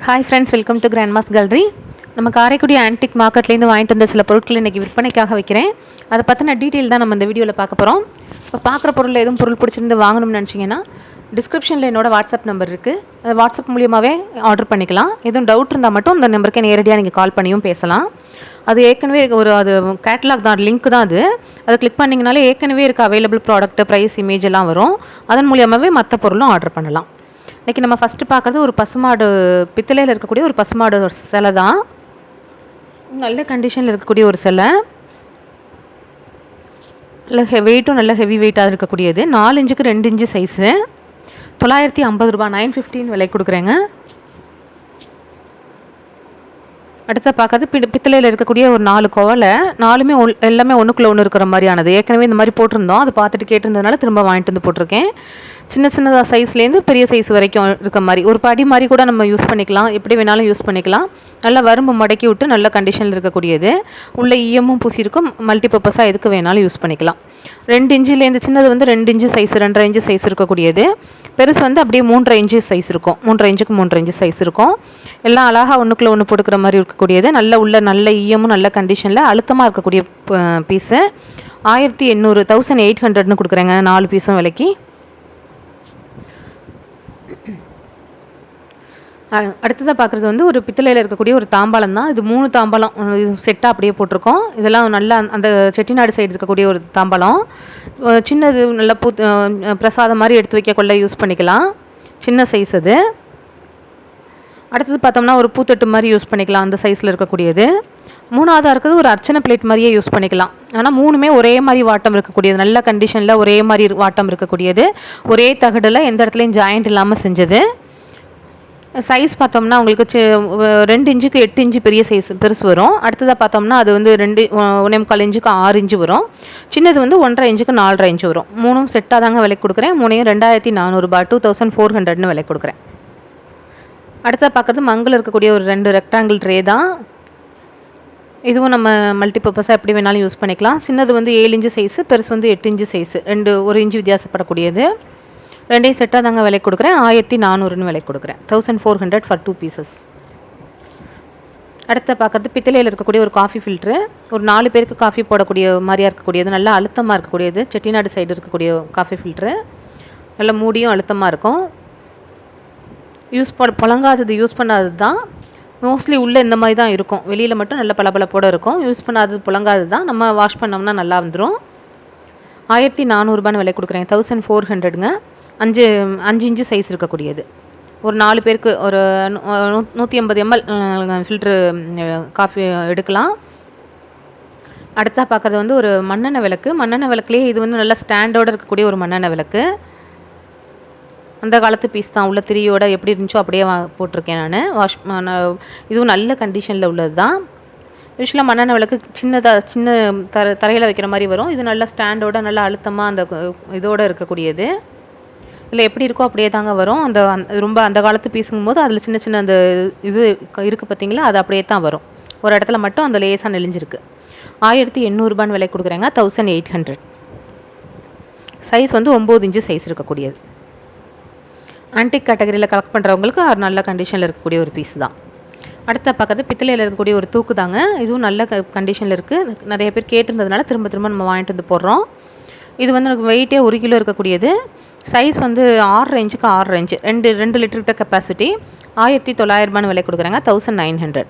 Hi friends, welcome to grandma's gallery. நம்ம Karaikudi antique மார்க்கெட்லேருந்து வாங்கிட்டு வந்த சில பொருட்கள் இன்றைக்கி விற்பனைக்காக வைக்கிறேன். அதை பற்றின டீட்டெயில் தான் நம்ம இந்த வீடியோவில் பார்க்க போகிறோம். இப்போ பார்க்குற பொருளில் எதுவும் பொருள் பிடிச்சிருந்து வாங்கணும்னு நினச்சிங்கன்னா டிஸ்கிரிப்ஷனில் என்னோடய வாட்ஸ்அப் நம்பர் இருக்குது. அது வாட்ஸ்அப் மூலியமாகவே ஆர்டர் பண்ணிக்கலாம். எதுவும் டவுட் இருந்தால் மட்டும் அந்த நம்பருக்கு நேரடியாக நீங்கள் கால் பண்ணியும் பேசலாம். அது ஏற்கனவே அது கேட்லாக் தான், லிங்க் தான். அதை கிளிக் பண்ணிங்கனாலே ஏற்கனவே இருக்க அவைலபிள் ப்ராடக்ட்டு, ப்ரைஸ், இமேஜ் எல்லாம் வரும். அதன் மூலியமாகவே மற்ற பொருளும் ஆர்டர் பண்ணலாம். இன்றைக்கி நம்ம ஃபஸ்ட்டு பார்க்குறது ஒரு பசுமாடு, பித்தளையில் இருக்கக்கூடிய ஒரு பசுமாடு சிலை தான். நல்ல கண்டிஷனில் இருக்கக்கூடிய ஒரு சிலை, நல்ல வெயிட்டும் நல்ல ஹெவி வெயிட்டாக இருக்கக்கூடியது. 4 இன்ச்சுக்கு 2 இன்ச்சு சைஸு. 950 ரூபா, 915 விலை கொடுக்குறேங்க. அடுத்த பார்க்கறது பித்தளையில் இருக்கக்கூடிய ஒரு 4 குவலை. 4மே எல்லாமே ஒன்றுக்குள்ளே ஒன்று இருக்கிற மாதிரியானது. ஏற்கனவே இந்த மாதிரி போட்டிருந்தோம், அதை பார்த்துட்டு கேட்டிருந்ததுனால திரும்ப வாங்கிட்டு வந்து போட்டிருக்கேன். சின்ன சின்னதாக சைஸ்லேருந்து பெரிய சைஸ் வரைக்கும் இருக்க மாதிரி ஒரு படி மாதிரி கூட நம்ம யூஸ் பண்ணிக்கலாம். எப்படி வேணாலும் யூஸ் பண்ணிக்கலாம். நல்லா வரும்பு மடக்கி விட்டு நல்ல கண்டிஷனில் இருக்கக்கூடியது. உள்ள ஈயமும் பூசியிருக்கும். மல்டிபர்பஸாக எதுக்கு வேணாலும் யூஸ் பண்ணிக்கலாம். 2 இன்ச்சிலேருந்து சின்னது வந்து 2 இன்ச்சு சைஸ், 2.5 இன்ச்சு சைஸ் இருக்கக்கூடியது. பெருசு வந்து அப்படியே 3.5 இன்ச்சு சைஸ் இருக்கும். 3.5 இன்ச்சுக்கு 3.5 இன்ச்சு சைஸ் இருக்கும். எல்லாம் அழகாக ஒன்றுக்குள்ளே ஒன்று போட்டுக்கிற மாதிரி இருக்கக்கூடியது. நல்ல ஈயமும் நல்ல கண்டிஷனில் அழுத்தமாக இருக்கக்கூடிய பீஸு. 1800, 1800ன்னு கொடுக்குறேங்க 4 பீஸும் விலைக்கு. அடுத்ததாக பார்க்குறது வந்து ஒரு பித்தளையில் இருக்கக்கூடிய ஒரு தாம்பாளம் தான். இது 3 தாம்பாளம் செட்டாக அப்படியே போட்டிருக்கோம். இதெல்லாம் நல்லா அந்த செட்டிநாடு சைடு இருக்கக்கூடிய ஒரு தாம்பாளம். சின்னது நல்லா பிரசாதம் மாதிரி எடுத்து வைக்கக்குள்ள யூஸ் பண்ணிக்கலாம். சின்ன சைஸ் அது. அடுத்தது பார்த்தோம்னா ஒரு பூத்தட்டு மாதிரி யூஸ் பண்ணிக்கலாம், அந்த சைஸில் இருக்கக்கூடியது. 3ஆவதாக இருக்கிறது ஒரு அர்ச்சனை பிளேட் மாதிரியே யூஸ் பண்ணிக்கலாம். ஆனால் 3மே ஒரே மாதிரி வாட்டம் இருக்கக்கூடியது. நல்ல கண்டிஷனில் ஒரே மாதிரி வாட்டம் இருக்கக்கூடியது. ஒரே தகடில் எந்த இடத்துலையும் ஜாயிண்ட் இல்லாமல் செஞ்சது. சைஸ் பார்த்தோம்னா உங்களுக்கு 2 இன்ச்சுக்கு 8 இன்ச்சு பெரிய சைஸ் பெருசு வரும். அடுத்ததாக பார்த்தோம்னா அது வந்து 1.25 இன்ச்சுக்கு 6 இன்ச்சு வரும். சின்னது வந்து 1.5 இன்ச்சுக்கு 4.5 இன்ச்சு வரும். 3ம் செட்டாக தாங்க விலை கொடுக்குறேன். 3யும் 2400 ரூபா, 2400ன்னு விலை கொடுக்குறேன். அடுத்ததாக பார்க்குறது மங்கில் இருக்கக்கூடிய ஒரு 2 ரெக்டாங்கிள் ட்ரே தான். இதுவும் நம்ம மல்டிபர்பஸாக எப்படி வேணாலும் யூஸ் பண்ணிக்கலாம். சின்னது வந்து 7 இன்ச்சு சைஸு, பெருசு வந்து 8 இன்ச்சு சைஸு. 1 இன்ச்சு வித்தியாசப்படக்கூடியது. 2யும் செட்டாக தாங்க விலை கொடுக்குறேன். 1400ன்னு விலை கொடுக்குறேன். 1400 ஃபார் 2 பீசஸ். அடுத்த பார்க்குறது பித்தளையில் இருக்கக்கூடிய ஒரு காஃபி ஃபில்ட்ரு. ஒரு 4 பேருக்கு காஃபி போடக்கூடிய மாதிரியாக இருக்கக்கூடியது. நல்லா அழுத்தமாக இருக்கக்கூடியது. செட்டிநாடு சைடு இருக்கக்கூடிய காஃபி ஃபில்ட்ரு. நல்லா மூடியும் அழுத்தமாக இருக்கும். புழங்காதது, யூஸ் பண்ணாதது தான். மோஸ்ட்லி உள்ளே இந்த மாதிரி தான் இருக்கும். வெளியில் மட்டும் நல்ல பளபளப்போடு இருக்கும். யூஸ் பண்ணாதது புழங்காதது தான். நம்ம வாஷ் பண்ணோம்னா நல்லா வந்துடும். 1400 ரூபான்னு விலை கொடுக்குறேன். 1400ங்க. 5 இன்ச்சு சைஸ் இருக்கக்கூடியது. ஒரு 4 பேருக்கு ஒரு 150 ml ஃபில்ட்ரு காஃபி எடுக்கலாம். அடுத்தா பார்க்குறது வந்து ஒரு மண்ணெண்ணெய் விளக்கு. மண்ணெண்ணெய் விளக்குலேயே இது வந்து நல்லா ஸ்டாண்டோடு இருக்கக்கூடிய ஒரு மண்ணெண்ணெய் விளக்கு. அந்த காலத்து பீஸ் தான். உள்ள திரியோட எப்படி இருந்துச்சோ அப்படியே போட்டிருக்கேன் நான். இதுவும் நல்ல கண்டிஷனில் உள்ளது தான். யூஸ்வலாக மண்ணெண்ணெய் விளக்கு சின்ன தரையில் வைக்கிற மாதிரி வரும். இது நல்லா ஸ்டாண்டோட நல்லா அழுத்தமாக அந்த இதோடு இருக்கக்கூடியது. இதில் எப்படி இருக்கோ அப்படியே தாங்க வரும். ரொம்ப அந்த காலத்து பீஸுங்கும் போது அதில் சின்ன அந்த இது இருக்குது பார்த்தீங்களா, அது அப்படியே தான் வரும். ஒரு இடத்துல மட்டும் அந்த லேசாக நெளிஞ்சிருக்கு. 1800 ரூபான்னு விலை கொடுக்குறேங்க. 1800. சைஸ் வந்து 9 இன்ச்சு சைஸ் இருக்கக்கூடியது. ஆன்டிக் கேட்டகரியில் கலெக்ட் பண்ணுறவங்களுக்கு நல்ல கண்டிஷனில் இருக்கக்கூடிய ஒரு பீஸ் தான். அடுத்த பார்க்குறது பித்தளையில் இருக்கக்கூடிய ஒரு தூக்கு தாங்க. இதுவும் நல்ல கண்டிஷனில் இருக்குது. நிறைய பேர் கேட்டிருந்ததுனால திரும்ப நம்ம வாங்கிட்டு வந்து போடுறோம். இது வந்து எனக்கு வெயிட்டே 1 கிலோ இருக்கக்கூடியது. சைஸ் வந்து 6.5 இன்ச்சுக்கு 6.5 இன்ச்சு. 2 லிட்டர்கிட்ட கெப்பாசிட்டி. 1900 ரூபான்னு விலை கொடுக்குறாங்க. 1900.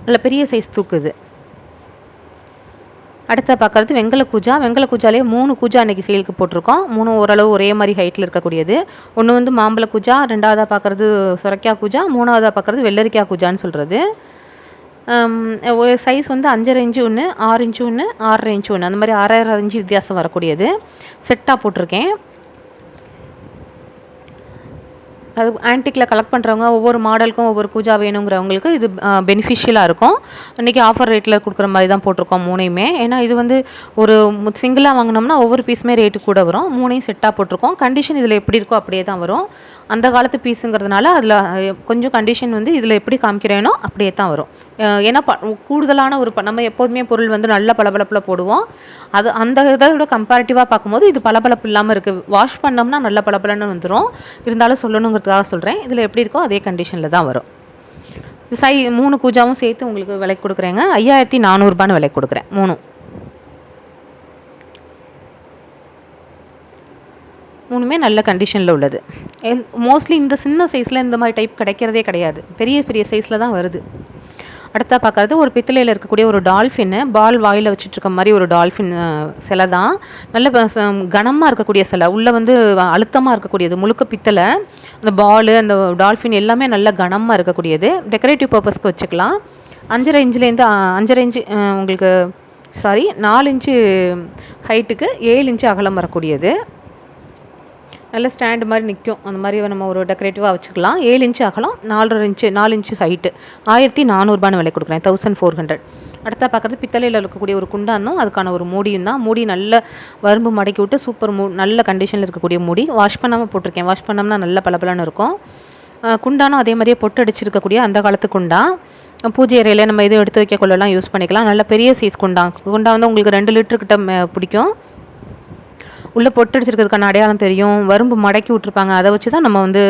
நல்ல பெரிய சைஸ் தூக்குது. அடுத்த பார்க்குறது வெங்கல கூஜாலேயே 3 கூஜா அன்றைக்கி சேலுக்கு போட்டிருக்கோம். 3 ஓரளவு ஒரே மாதிரி ஹைட்டில் இருக்கக்கூடியது. ஒன்று வந்து மாம்பழ கூஜா, 2ஆவதாக பார்க்குறது சுரைக்காய் கூஜா, 3ஆவதாக பார்க்குறது வெள்ளரிக்காய் கூஜான்னு சொல்கிறது. ஒரு சைஸ் வந்து 5.5 இன்ச்சு ஒன்று, 6 இன்ச்சு ஒன்று, 6.5 இன்ச்சு ஒன்று, அந்த மாதிரி 6.5 இன்ச்சு வித்தியாசம் வரக்கூடியது. செட்டாக போட்டிருக்கேன். அது ஆன்டிக்கில் கலெக்ட் பண்ணுறவங்க ஒவ்வொரு மாடலுக்கும் ஒவ்வொரு பூஜா வேணுங்கிறவங்களுக்கு இது பெனிஃபிஷியலாக இருக்கும். இன்றைக்கி ஆஃபர் ரேட்டில் கொடுக்குற மாதிரி தான் போட்டிருக்கோம் 3யுமே. ஏன்னா இது வந்து ஒரு சிங்கிளாக வாங்கினோம்னா ஒவ்வொரு பீஸுமே ரேட்டு கூட வரும். 3யும் செட்டாக போட்டிருக்கோம். கண்டிஷன் இதில் எப்படி இருக்கோ அப்படியே தான் வரும். அந்த காலத்து பீஸுங்கிறதுனால அதில் கொஞ்சம் கண்டிஷன் வந்து இதில் எப்படி காமிக்கிறேனோ அப்படியே தான் வரும். ஏன்னா கூடுதலான ஒரு நம்ம எப்போதுமே பொருள் வந்து நல்ல பளபளப்பில் போடுவோம். அது அந்த இதோட கம்பேரிட்டிவாக பார்க்கும்போது இது பளபளப்பு இல்லாமல் இருக்குது. வாஷ் பண்ணோம்னா நல்ல பளபளன்னு வந்துடும். இருந்தாலும் சொல்லணுங்கிறதுக்காக அதுக்காக சொல்கிறேன். இதில் எப்படி இருக்கோ அதே கண்டிஷனில் தான் வரும். இது 3 கூஜாவும் சேர்த்து உங்களுக்கு விலைக்கு கொடுக்குறேங்க. 5400 விலைக்கு கொடுக்குறேன் 3மே நல்ல கண்டிஷனில் உள்ளது. மோஸ்ட்லி இந்த சின்ன சைஸில் இந்த மாதிரி டைப் கிடைக்கிறதே கிடையாது. பெரிய பெரிய சைஸில் தான் வருது. அடுத்தா பார்க்குறது ஒரு பித்தளையில் இருக்கக்கூடிய ஒரு டால்ஃபின்னு, பால் வாயில் வச்சுட்ருக்க மாதிரி ஒரு டால்ஃபின் சிலை தான். நல்ல கனமாக இருக்கக்கூடிய சிலை, உள்ளே வந்து அழுத்தமாக இருக்கக்கூடியது, முழுக்க பித்தளை. அந்த பால், அந்த டால்ஃபின் எல்லாமே நல்ல கனமாக இருக்கக்கூடியது. டெக்கரேட்டிவ் பர்பஸ்க்கு வச்சுக்கலாம். 5.5 இன்ச்சிலேருந்து 5.5 இன்ச்சு உங்களுக்கு 4 இன்ச்சு ஹைட்டுக்கு 7 இன்ச்சு அகலம் வரக்கூடியது. நல்ல ஸ்டாண்டு மாதிரி நிற்கும். அந்த மாதிரி நம்ம ஒரு டெக்கரேட்டிவாக வச்சுக்கலாம். 7 இன்ச்சு அகலம், 4 இன்ச்சு ஹைட்டு. 1400 விலை கொடுக்குறேன் 1400. அடுத்தா பார்க்குறது பித்தளையில் இருக்கக்கூடிய ஒரு குண்டானும் அதுக்கான ஒரு மூடியும் தான். மூடி நல்ல வரும்பு மடக்கி விட்டு சூப்பர் நல்ல கண்டிஷனில் இருக்கக்கூடிய மூடி. வாஷ் பண்ணாமல் போட்டிருக்கேன். வாஷ் பண்ணோம்னா நல்ல பளபளன்னு இருக்கும். குண்டானும் அதே மாதிரியே பொட்டு அடிச்சிருக்கக்கூடிய அந்த காலத்து குண்டா. பூஜை அறையில் நம்ம எதுவும் எடுத்து வைக்க கொள்ளலாம் யூஸ் பண்ணிக்கலாம். நல்ல பெரிய சைஸ் குண்டா வந்து உங்களுக்கு 2 லிட்டருக்கிட்ட பிடிக்கும். உள்ளே பொட்டடிச்சிருக்கிறதுக்கான அடையாளம் தெரியும். வரும்பு மடக்கி விட்ருப்பாங்க. அதை வச்சு தான் நம்ம வந்து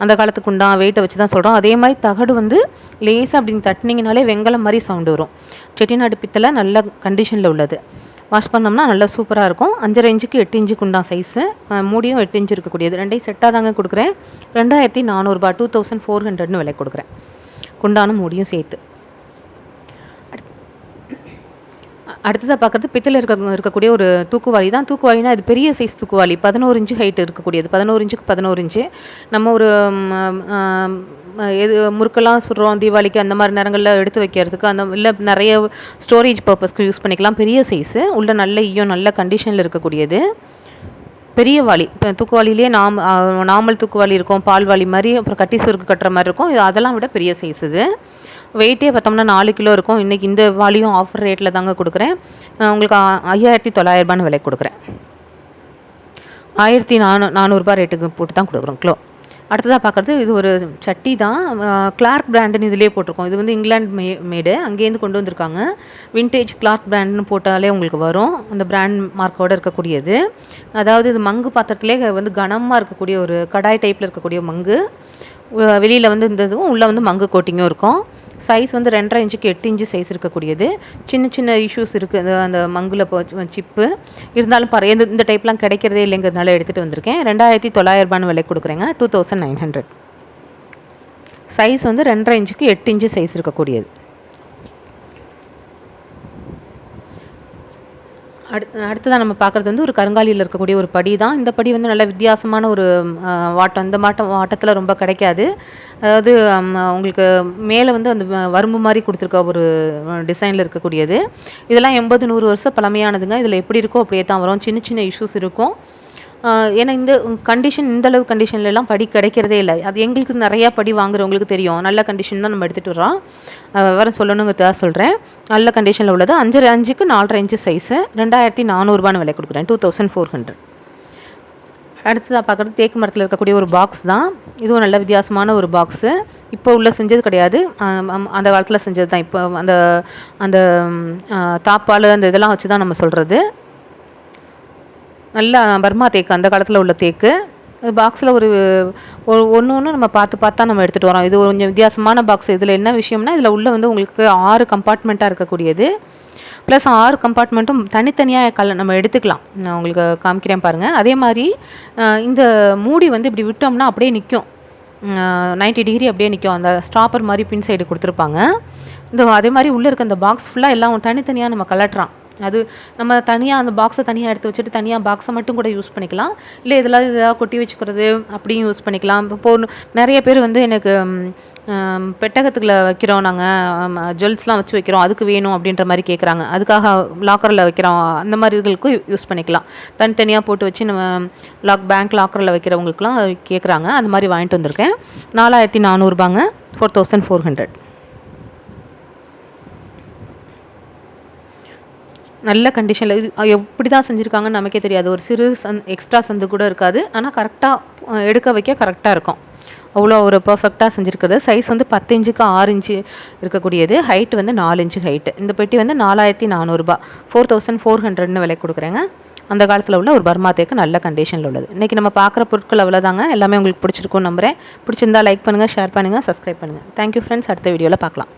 அந்த காலத்துக்கு உண்டா வெயிட்டை வச்சு தான் சொல்கிறோம். அதே மாதிரி தகடு வந்து லேசாக அப்படின்னு தட்டினீங்கனாலே வெங்கலம் மாதிரி சவுண்டு வரும். செட்டிநாடு பித்தளை நல்ல கண்டிஷனில் உள்ளது. வாஷ் பண்ணோம்னா நல்லா சூப்பராக இருக்கும். 5.5 இன்ச்சுக்கு 8 இன்ச்சுக்கு உண்டா சைஸு. மூடியும் 8 இன்ச்சு இருக்கக்கூடியது. 2 செட்டாக தாங்க கொடுக்குறேன். 2400 2400 விலை கொடுக்குறேன். குண்டானும் மூடியும் சேர்த்து. அடுத்ததாக பார்க்குறது பித்தளை இருக்கக்கூடிய ஒரு தூக்குவாளி தான். தூக்குவாளினா இது பெரிய சைஸ் தூக்குவாளி. 11 இன்ச்சு ஹைட் இருக்கக்கூடியது. 11 இன்ச்சுக்கு 11 இன்ச்சு. நம்ம ஒரு முறுக்கெல்லாம் சுடுறோம் தீபாவளிக்கு, அந்த மாதிரி நேரங்களில் எடுத்து வைக்கிறதுக்கு, அந்த இல்லை நிறைய ஸ்டோரேஜ் பர்பஸ்க்கு யூஸ் பண்ணிக்கலாம். பெரிய சைஸு, உள்ள நல்ல நல்ல கண்டிஷனில் இருக்கக்கூடியது பெரிய வாளி. இப்போ தூக்குவாளிலேயே நார்மல் தூக்குவாளி இருக்கும், பால்வாளி மாதிரி, அப்புறம் கட்டி சுருக்கு கட்டுற மாதிரி இருக்கும். இது அதெல்லாம் விட பெரிய சைஸ். இது வெயிட்டே பார்த்தோம்னா 4 கிலோ இருக்கும். இன்றைக்கி இந்த வாளியும் ஆஃபர் ரேட்டில் தாங்க கொடுக்குறேன். உங்களுக்கு 5400 விலை கொடுக்குறேன். 1400 ரேட்டுக்கு போட்டு தான் கொடுக்குறோம் கிலோ. அடுத்ததாக பார்க்குறது இது ஒரு சட்டி தான். கிளார்க் பிராண்டுன்னு இதிலே போட்டிருக்கோம். இது வந்து இங்கிலாந்து மேடு, அங்கேருந்து கொண்டு வந்திருக்காங்க. வின்டேஜ் கிளார்க் பிராண்டுன்னு போட்டாலே உங்களுக்கு வரும். அந்த பிராண்ட் மார்க்கோடு இருக்கக்கூடியது. அதாவது இது மங்கு பாத்திரத்திலே வந்து கனமாக இருக்கக்கூடிய ஒரு கடாய் டைப்பில் இருக்கக்கூடிய மங்கு. வெளியில் வந்து இந்த இதுவும் உள்ளே வந்து மங்கு கோட்டிங்கும் இருக்கும். சைஸ் வந்து 2.5 இன்ச்சுக்கு 8 இன்ச்சு சைஸ் இருக்கக்கூடியது. சின்ன சின்ன இஷ்யூஸ் இருக்குது அந்த மங்கில் சிப்பு இருந்தாலும் இந்த டைப்லாம் கிடைக்கிறதே இல்லைங்கிறதுனால எடுத்துகிட்டு வந்திருக்கேன். 2900 விலை கொடுக்குறேங்க. 2900. சைஸ் வந்து 2.5 இன்ச்சுக்கு 8 இன்ச்சு சைஸ் இருக்கக்கூடியது. அடுத்ததான் நம்ம பார்க்குறது வந்து ஒரு கருங்காலியில் இருக்கக்கூடிய ஒரு படி தான். இந்த படி வந்து நல்ல வித்தியாசமான ஒரு வாட்டம். இந்த வாட்டத்தில் ரொம்ப கிடைக்காது. அதாவது உங்களுக்கு மேலே வந்து அந்த வரும்பு மாதிரி கொடுத்துருக்க ஒரு டிசைனில் இருக்கக்கூடியது. இதெல்லாம் 80-100 வருஷம் பழமையானதுங்க. இதில் எப்படி இருக்கோ அப்படியே தான் வரும். சின்ன சின்ன இஷ்யூஸ் இருக்கும். ஏன்னா இந்த கண்டிஷன், இந்தளவு கண்டிஷன்லலாம் படி கிடைக்கிறதே இல்லை. அது எங்களுக்கு நிறையா படி வாங்குறவங்களுக்கு தெரியும். நல்ல கண்டிஷன் தான் நம்ம எடுத்துகிட்டு வரோம். வேறு சொல்லணுங்கிறதா சொல்கிறேன். நல்ல கண்டிஷனில் உள்ளது. 5.5 இன்ச்சுக்கு 4.5 இன்ச்சு சைஸு. 2400 விலை கொடுக்குறேன். 2400. அடுத்ததாக பார்க்குறது தேக்கு மரத்தில் இருக்கக்கூடிய ஒரு பாக்ஸ் தான். இதுவும் நல்ல வித்தியாசமான ஒரு பாக்ஸு. இப்போ உள்ள செஞ்சது கிடையாது, அந்த காலத்தில் செஞ்சது தான். இப்போ அந்த அந்த தாப்பால் அந்த இதெல்லாம் வச்சு தான் நம்ம சொல்கிறது. நல்ல பர்மா தேக்கு, அந்த காலத்தில் உள்ள தேக்கு. பாக்ஸில் ஒன்று நம்ம பார்த்தா நம்ம எடுத்துகிட்டு வரோம். இது கொஞ்சம் வித்தியாசமான பாக்ஸ். இதில் என்ன விஷயம்னா, இதில் உள்ள வந்து உங்களுக்கு 6 கம்பார்ட்மெண்ட்டாக இருக்கக்கூடியது. ப்ளஸ் 6 கம்பார்ட்மெண்ட்டும் தனித்தனியாக நம்ம எடுத்துக்கலாம். நான் உங்களுக்கு காமிக்கிறேன் பாருங்கள். அதே மாதிரி இந்த மூடி வந்து இப்படி விட்டோம்னா அப்படியே நிற்கும். 90 டிகிரி அப்படியே நிற்கும். அந்த ஸ்டாப்பர் மாதிரி பின் சைடு கொடுத்துருப்பாங்க. அதே மாதிரி உள்ளே இருக்க அந்த பாக்ஸ் ஃபுல்லாக எல்லாம் தனித்தனியாக நம்ம கலட்டுறோம். அது நம்ம தனியாக அந்த பாக்ஸை தனியாக எடுத்து வச்சுட்டு தனியாக பாக்ஸை மட்டும் கூட யூஸ் பண்ணிக்கலாம். இல்லை இதாக கொட்டி வச்சுக்கிறது அப்படியும் யூஸ் பண்ணிக்கலாம். இப்போது நிறைய பேர் வந்து எனக்கு பெட்டகத்துக்குள்ள வைக்கிறோம், நாங்கள் ஜுவல்ஸ்லாம் வச்சு வைக்கிறோம், அதுக்கு வேணும் அப்படின்ற மாதிரி கேட்குறாங்க. அதுக்காக லாக்கரில் வைக்கிறோம், அந்த மாதிரி இதுகளுக்கும் யூஸ் பண்ணிக்கலாம். தனித்தனியாக போட்டு வச்சு நம்ம பேங்க் லாக்கரில் வைக்கிறவங்களுக்குலாம் கேட்குறாங்க. அந்த மாதிரி வாங்கிட்டு வந்திருக்கேன். 4400 4400. நல்ல கண்டிஷனில். இது எப்படி தான் செஞ்சுருக்காங்கன்னு நமக்கே தெரியாது. ஒரு சிறு எக்ஸ்ட்ரா சந்து கூட இருக்காது. ஆனால் கரெக்டாக எடுக்க வைக்க கரெக்டாக இருக்கும். அவ்வளோ ஒரு பர்ஃபெக்டாக செஞ்சுருக்குறது. சைஸ் வந்து 10 இன்ச்சுக்கு 6 இன்ச்சு இருக்கக்கூடியது. ஹைட் வந்து 4 இன்ச்சு ஹைட்டு. இந்த பெட்டி வந்து 4400 4400 விலை கொடுக்குறேங்க. அந்த காலத்தில் உள்ள ஒரு பர்மா தேக்கு நல்ல கண்டிஷனில் உள்ளது. இன்றைக்கி நம்ம பார்க்குற பொருட்கள் அவ்வளோதாங்க. எல்லாமே உங்களுக்கு பிடிச்சிருக்கும்னு நம்புகிறேன். பிடிச்சிருந்தா லைக் பண்ணுங்கள், ஷேர் பண்ணுங்கள், சப்ஸ்கிரைப் பண்ணுங்கள். Thank you friends. அடுத்த வீடியோவில் பார்க்கலாம்.